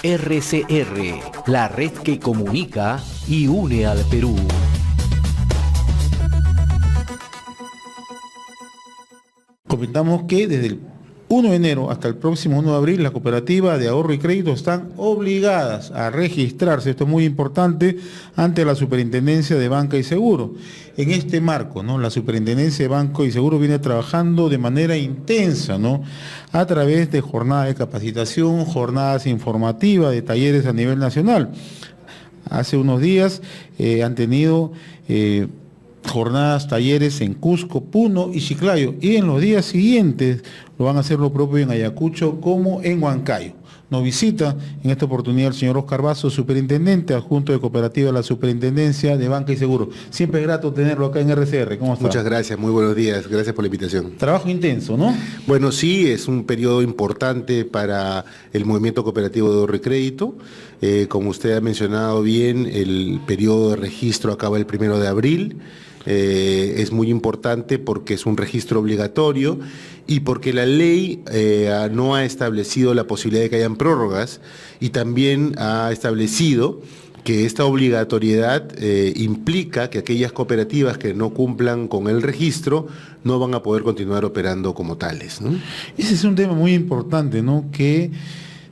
RCR, la red que comunica y une al Perú. Comentamos que desde el 1 de enero hasta el próximo 1 de abril, las cooperativas de ahorro y crédito están obligadas a registrarse, esto es muy importante, ante la Superintendencia de Banca y Seguro. En este marco, ¿no?, la Superintendencia de Banco y Seguro viene trabajando de manera intensa, ¿no?, a través de jornadas de capacitación, jornadas informativas, de talleres a nivel nacional. Hace unos días han tenido jornadas, talleres en Cusco, Puno y Chiclayo, y en los días siguientes lo van a hacer lo propio en Ayacucho como en Huancayo. Nos visita en esta oportunidad el señor Oscar Basso, superintendente adjunto de cooperativa de la Superintendencia de Banca y Seguro. Siempre es grato tenerlo acá en RCR. ¿Cómo está? Muchas gracias, muy buenos días, gracias por la invitación. Trabajo intenso, ¿no? Bueno, sí, es un periodo importante para el movimiento cooperativo de ahorro y crédito. Como usted ha mencionado bien, el periodo de registro acaba el 1 de abril. Es muy importante porque es un registro obligatorio y porque la ley no ha establecido la posibilidad de que hayan prórrogas, y también ha establecido que esta obligatoriedad implica que aquellas cooperativas que no cumplan con el registro no van a poder continuar operando como tales, ¿no? Ese es un tema muy importante, ¿no?, que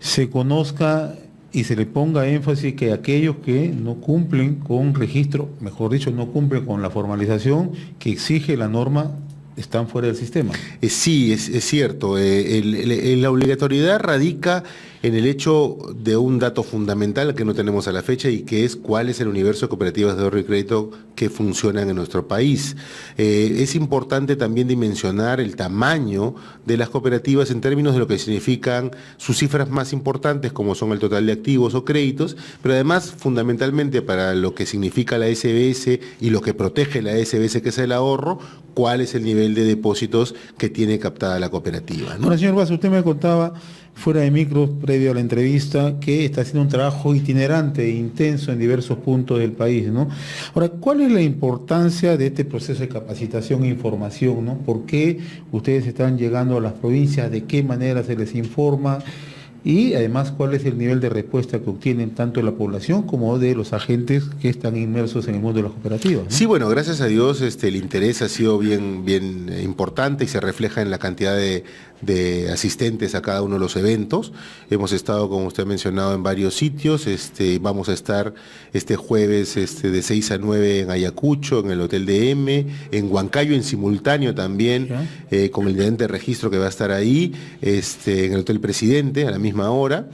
se conozca y se le ponga énfasis que aquellos que no cumplen con registro, mejor dicho, no cumplen con la formalización que exige la norma, están fuera del sistema. Sí, es cierto. La obligatoriedad radica en el hecho de un dato fundamental que no tenemos a la fecha, y que es cuál es el universo de cooperativas de ahorro y crédito que funcionan en nuestro país. Es importante también dimensionar el tamaño de las cooperativas en términos de lo que significan sus cifras más importantes, como son el total de activos o créditos, pero además fundamentalmente para lo que significa la SBS y lo que protege la SBS, que es el ahorro, cuál es el nivel de depósitos que tiene captada la cooperativa, ¿no? Ahora, señor Basso, usted me contaba fuera de micros, previo a la entrevista, que está haciendo un trabajo itinerante e intenso en diversos puntos del país, ¿no? Ahora, ¿cuál es la importancia de este proceso de capacitación e información, ¿no? ¿Por qué ustedes están llegando a las provincias? ¿De qué manera se les informa? Y además, ¿cuál es el nivel de respuesta que obtienen tanto de la población como de los agentes que están inmersos en el mundo de las cooperativas, ¿no? Sí, bueno, gracias a Dios el interés ha sido bien importante y se refleja en la cantidad de asistentes a cada uno de los eventos. Hemos estado, como usted ha mencionado, en varios sitios. Vamos a estar este jueves de 6 a 9 en Ayacucho, en el Hotel DM, en Huancayo en simultáneo también, con el gerente de registro que va a estar ahí, en el Hotel Presidente a la misma hora.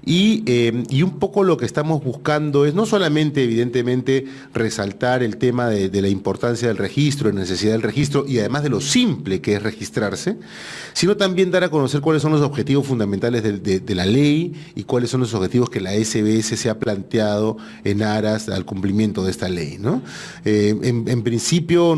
Y un poco lo que estamos buscando es no solamente, evidentemente, resaltar el tema de la importancia del registro, la necesidad del registro y además de lo simple que es registrarse, sino también dar a conocer cuáles son los objetivos fundamentales de la ley y cuáles son los objetivos que la SBS se ha planteado en aras al cumplimiento de esta ley, ¿no? En principio,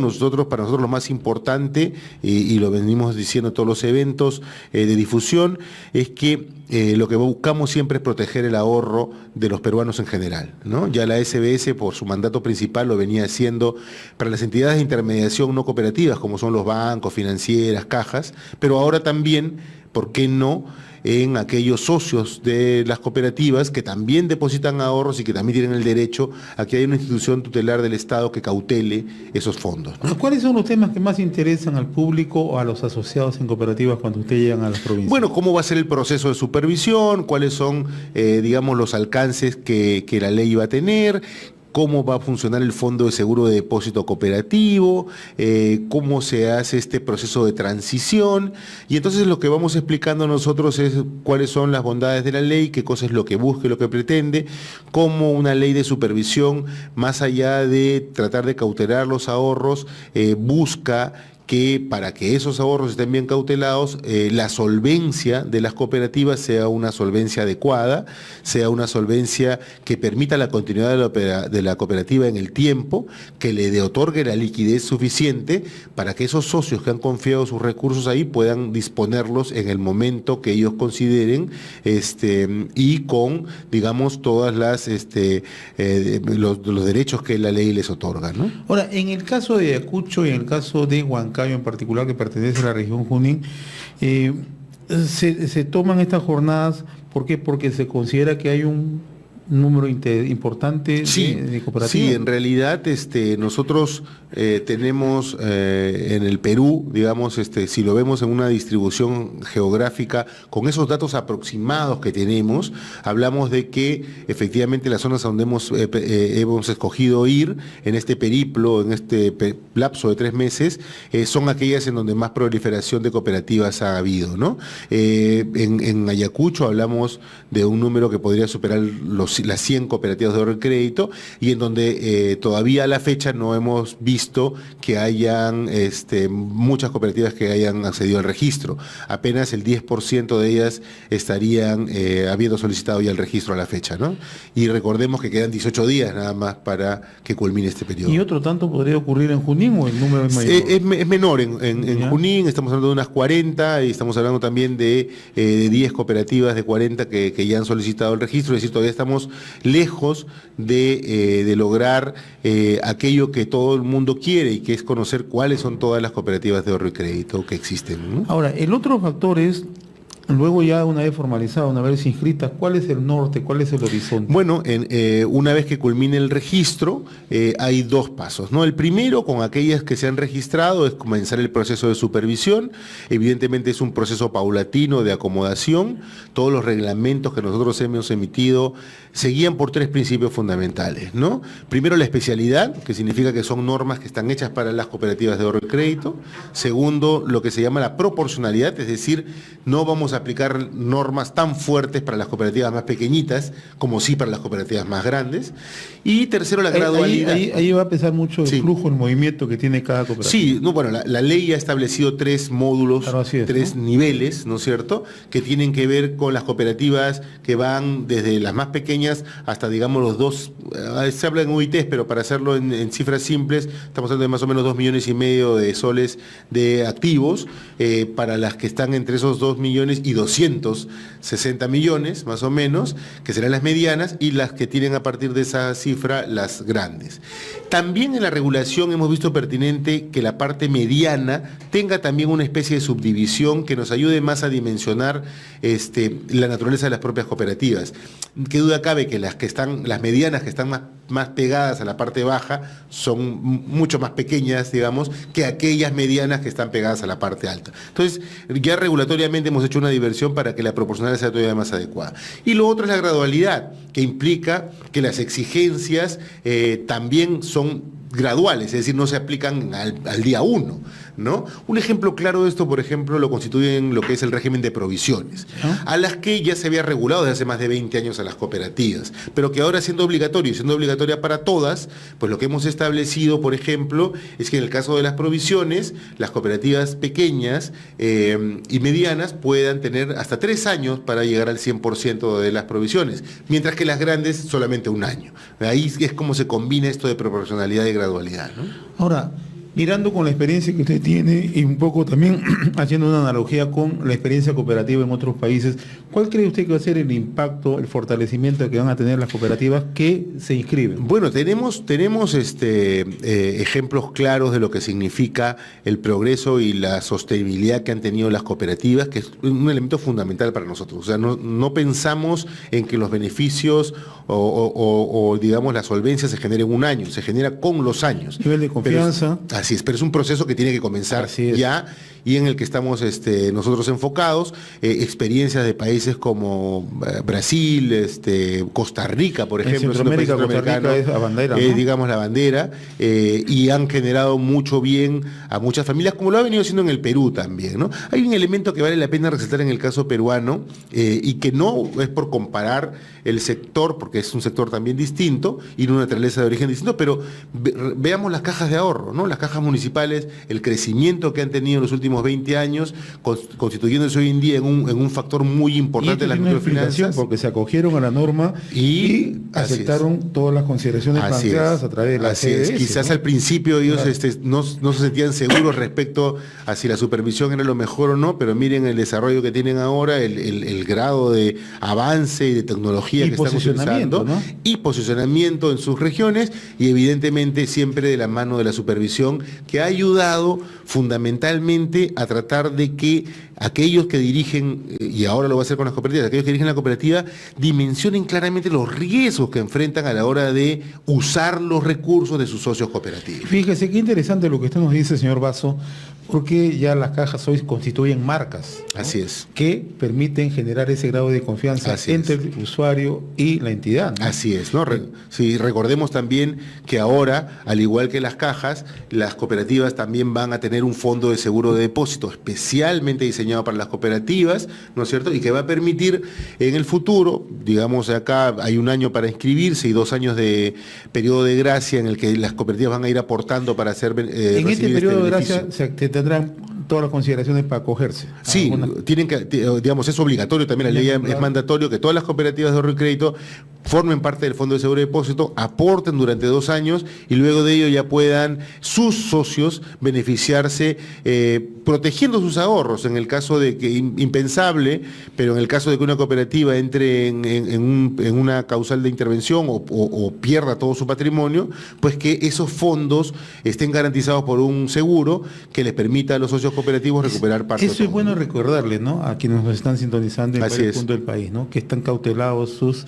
para nosotros lo más importante, y lo venimos diciendo en todos los eventos de difusión, es que lo que buscamos siempre es proteger el ahorro de los peruanos en general, ¿no? Ya la SBS, por su mandato principal, lo venía haciendo para las entidades de intermediación no cooperativas, como son los bancos, financieras, cajas, pero ahora también, ¿por qué no?, en aquellos socios de las cooperativas que también depositan ahorros y que también tienen el derecho a que haya una institución tutelar del Estado que cautele esos fondos, ¿no? ¿Cuáles son los temas que más interesan al público o a los asociados en cooperativas cuando ustedes llegan a las provincias? Bueno, ¿cómo va a ser el proceso de supervisión? ¿Cuáles son, digamos, los alcances que la ley va a tener? ¿Cómo va a funcionar el Fondo de Seguro de Depósito Cooperativo? ¿Cómo se hace este proceso de transición? Y entonces lo que vamos explicando nosotros es cuáles son las bondades de la ley, qué cosa es lo que busca y lo que pretende, cómo una ley de supervisión, más allá de tratar de cautelar los ahorros, busca que para que esos ahorros estén bien cautelados, la solvencia de las cooperativas sea una solvencia adecuada, sea una solvencia que permita la continuidad de la cooperativa en el tiempo, que le otorgue la liquidez suficiente para que esos socios que han confiado sus recursos ahí puedan disponerlos en el momento que ellos consideren, y con, digamos, todas las los derechos que la ley les otorga, ¿no? Ahora, en el caso de Ayacucho y en el caso de Huancayo en particular, que pertenece a la región Junín, se toman estas jornadas ¿Por qué? Porque se considera que hay un número importante de cooperativas. Sí, en realidad nosotros tenemos en el Perú, digamos, si lo vemos en una distribución geográfica, con esos datos aproximados que tenemos, hablamos de que efectivamente las zonas a donde hemos escogido ir en este periplo, en este lapso de 3 meses, son aquellas en donde más proliferación de cooperativas ha habido, ¿no? En Ayacucho hablamos de un número que podría superar las 100 cooperativas de ahorro y crédito, y en donde todavía a la fecha no hemos visto que hayan muchas cooperativas que hayan accedido al registro. Apenas el 10% de ellas estarían habiendo solicitado ya el registro a la fecha, ¿no? Y recordemos que quedan 18 días nada más para que culmine este periodo. ¿Y otro tanto podría ocurrir en Junín o el número es mayor? Es menor en Junín, estamos hablando de unas 40 y estamos hablando también de 10 cooperativas de 40 que ya han solicitado el registro, es decir, todavía estamos lejos de lograr aquello que todo el mundo quiere y que es conocer cuáles son todas las cooperativas de ahorro y crédito que existen, ¿no? Ahora, el otro factor es, luego ya una vez formalizada, una vez inscrita, ¿cuál es el norte, cuál es el horizonte? Bueno, una vez que culmine el registro, hay 2 pasos, ¿no? El primero, con aquellas que se han registrado, es comenzar el proceso de supervisión. Evidentemente es un proceso paulatino de acomodación. Todos los reglamentos que nosotros hemos emitido se guían por 3 principios fundamentales, ¿no? Primero, la especialidad, que significa que son normas que están hechas para las cooperativas de ahorro y crédito. Segundo, lo que se llama la proporcionalidad, es decir, no vamos a aplicar normas tan fuertes para las cooperativas más pequeñitas como sí para las cooperativas más grandes. Y tercero, la gradualidad. Ahí va a pesar mucho el flujo, el movimiento que tiene cada cooperativa. Sí, no, bueno, la ley ha establecido 3 módulos, claro, es, 3 niveles, ¿no es cierto?, que tienen que ver con las cooperativas que van desde las más pequeñas hasta, digamos, los 2, se habla en UITs, pero para hacerlo en cifras simples, estamos hablando de más o menos 2,5 millones de soles de activos, para las que están entre esos 2 millones y 260 millones, más o menos, que serán las medianas, y las que tienen a partir de esa cifra las grandes. También en la regulación hemos visto pertinente que la parte mediana tenga también una especie de subdivisión que nos ayude más a dimensionar la naturaleza de las propias cooperativas. Qué duda cabe que las medianas que están más pegadas a la parte baja son mucho más pequeñas, digamos, que aquellas medianas que están pegadas a la parte alta. Entonces, ya regulatoriamente hemos hecho una diversión para que la proporcionalidad sea todavía más adecuada. Y lo otro es la gradualidad, que implica que las exigencias también son graduales, es decir, no se aplican al día 1, ¿no? Un ejemplo claro de esto, por ejemplo, lo constituyen lo que es el régimen de provisiones, a las que ya se había regulado desde hace más de 20 años a las cooperativas, pero que ahora siendo obligatoria para todas, pues lo que hemos establecido, por ejemplo, es que en el caso de las provisiones, las cooperativas pequeñas y medianas puedan tener hasta 3 años para llegar al 100% de las provisiones, mientras que las grandes solamente 1 año. Ahí es como se combina esto de proporcionalidad y gradualidad, ¿no? Ahora, mirando con la experiencia que usted tiene y un poco también haciendo una analogía con la experiencia cooperativa en otros países, ¿cuál cree usted que va a ser el impacto, el fortalecimiento que van a tener las cooperativas que se inscriben? Bueno, tenemos ejemplos claros de lo que significa el progreso y la sostenibilidad que han tenido las cooperativas, que es un elemento fundamental para nosotros. O sea, no pensamos en que los beneficios o digamos la solvencia se genere en 1 año, se genera con los años. Nivel de confianza. Así es, pero es un proceso que tiene que comenzar ya y en el que estamos nosotros enfocados. Experiencias de países como Brasil, Costa Rica, por ejemplo, Centroamérica, Costa Rica es la bandera, ¿no? Digamos la bandera, y han generado mucho bien a muchas familias, como lo ha venido haciendo en el Perú también, ¿no? Hay un elemento que vale la pena resaltar en el caso peruano, y que no es por comparar el sector, porque es un sector también distinto y de una naturaleza de origen distinto, pero veamos las cajas de ahorro, ¿no? Las cajas municipales, el crecimiento que han tenido en los últimos 20 años, constituyéndose hoy en día en un factor muy importante de las microfinanzas. Porque se acogieron a la norma y aceptaron todas las consideraciones planteadas a través de la CDS, Quizás, ¿no? Al principio ellos no se sentían seguros respecto a si la supervisión era lo mejor o no, pero miren el desarrollo que tienen ahora, el grado de avance y de tecnología que están utilizando. funcionando, ¿no? y posicionamiento en sus regiones, y evidentemente siempre de la mano de la supervisión, que ha ayudado fundamentalmente a tratar de que aquellos que dirigen, y ahora lo va a hacer con las cooperativas, aquellos que dirigen la cooperativa dimensionen claramente los riesgos que enfrentan a la hora de usar los recursos de sus socios cooperativos. Fíjese qué interesante lo que usted nos dice, señor Basso, porque ya las cajas hoy constituyen marcas, ¿no? Así es. Que permiten generar ese grado de confianza entre el usuario y la entidad, ¿no? Así es, ¿no? Sí, recordemos también que ahora, al igual que las cajas, las cooperativas también van a tener un fondo de seguro de depósito especialmente diseñado para las cooperativas, ¿no es cierto? Y que va a permitir en el futuro, digamos acá hay un año para inscribirse y 2 años de periodo de gracia en el que las cooperativas van a ir aportando para hacer en este periodo de beneficio. gracia tendrán todas las consideraciones para acogerse. Sí, tienen que, digamos, es obligatorio también, la ley es mandatorio que todas las cooperativas de ahorro y crédito formen parte del Fondo de Seguro de Depósito, aporten durante 2 años y luego de ello ya puedan sus socios beneficiarse protegiendo sus ahorros en el caso de que, impensable, pero en el caso de que una cooperativa entre en una causal de intervención o pierda todo su patrimonio, pues que esos fondos estén garantizados por un seguro que les permita a los socios cooperativos recuperar parte de eso es bueno recordarles, ¿no? A quienes nos están sintonizando en varios puntos del país, ¿no? Que están cautelados sus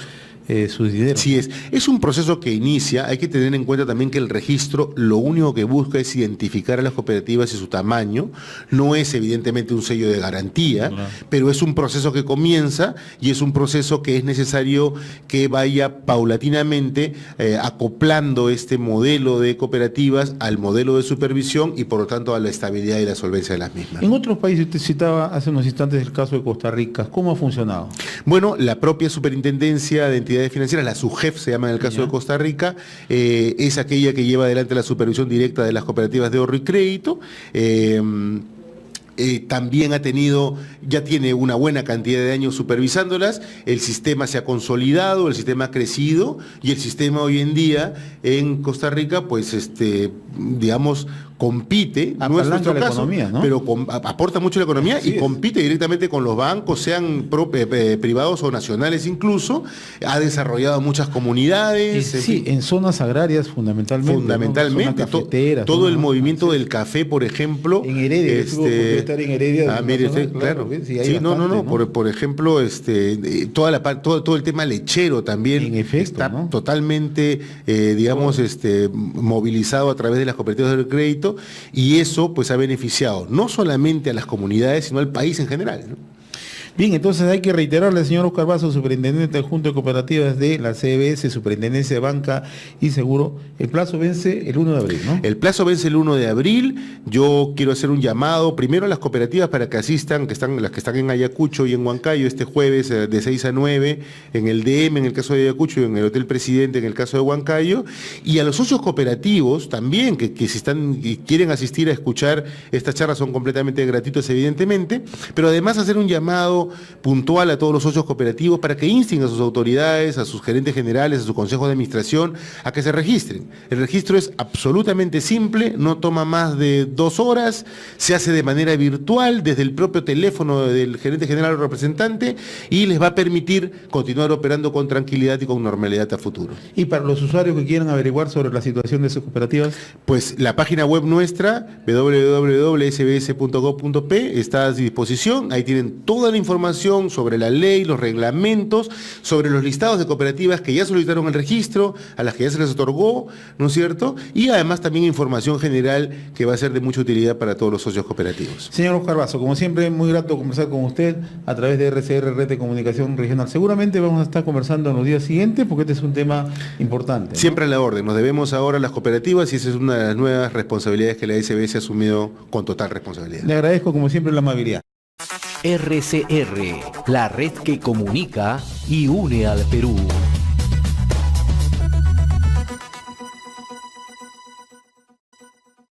dineros. Sí, es un proceso que inicia, hay que tener en cuenta también que el registro lo único que busca es identificar a las cooperativas y su tamaño, no es evidentemente un sello de garantía, pero es un proceso que comienza y es un proceso que es necesario que vaya paulatinamente acoplando este modelo de cooperativas al modelo de supervisión y por lo tanto a la estabilidad y la solvencia de las mismas. En otros países, usted citaba hace unos instantes el caso de Costa Rica, ¿cómo ha funcionado? Bueno, la propia Superintendencia de Entidades Financieras, la SUGEF se llama en el caso de Costa Rica, es aquella que lleva adelante la supervisión directa de las cooperativas de ahorro y crédito. También ya tiene una buena cantidad de años supervisándolas, el sistema se ha consolidado, el sistema ha crecido y el sistema hoy en día en Costa Rica, pues digamos, compite, no es nuestro caso, economía, ¿no? Pero aporta mucho a la economía. Así y compite directamente con los bancos, sean privados o nacionales incluso, ha desarrollado muchas comunidades. Sí, en zonas agrarias fundamentalmente. Fundamentalmente, ¿no? todo el movimiento del café, por ejemplo. En Heredia, estar en Heredia. Claro. Por ejemplo, todo el tema lechero también en efecto, está totalmente, movilizado a través de las cooperativas del crédito, y eso pues ha beneficiado no solamente a las comunidades, sino al país en general, ¿no? Bien, entonces hay que reiterarle al señor Óscar Basso, superintendente adjunto de cooperativas de la CBS, Superintendencia de Banca y Seguro, el plazo vence el 1 de abril, ¿no? El plazo vence el 1 de abril, yo quiero hacer un llamado primero a las cooperativas para que asistan, las que están en Ayacucho y en Huancayo este jueves de 6 a 9, en el DM en el caso de Ayacucho y en el Hotel Presidente en el caso de Huancayo, y a los socios cooperativos también, que si quieren asistir a escuchar estas charlas son completamente gratuitas evidentemente, pero además hacer un llamado puntual a todos los socios cooperativos para que insten a sus autoridades, a sus gerentes generales, a su consejo de administración, a que se registren. El registro es absolutamente simple, no toma más de 2 horas, se hace de manera virtual desde el propio teléfono del gerente general o representante y les va a permitir continuar operando con tranquilidad y con normalidad a futuro. ¿Y para los usuarios que quieran averiguar sobre la situación de sus cooperativas? Pues la página web nuestra, www.sbs.gov.p, está a disposición, ahí tienen toda la información sobre la ley, los reglamentos, sobre los listados de cooperativas que ya solicitaron el registro, a las que ya se les otorgó, ¿no es cierto? Y además también información general que va a ser de mucha utilidad para todos los socios cooperativos. Señor Óscar Basso, como siempre, muy grato conversar con usted a través de RCR, Red de Comunicación Regional. Seguramente vamos a estar conversando en los días siguientes porque este es un tema importante, ¿no? Siempre a la orden, nos debemos ahora a las cooperativas y esa es una de las nuevas responsabilidades que la SBS ha asumido con total responsabilidad. Le agradezco como siempre la amabilidad. RCR, la red que comunica y une al Perú.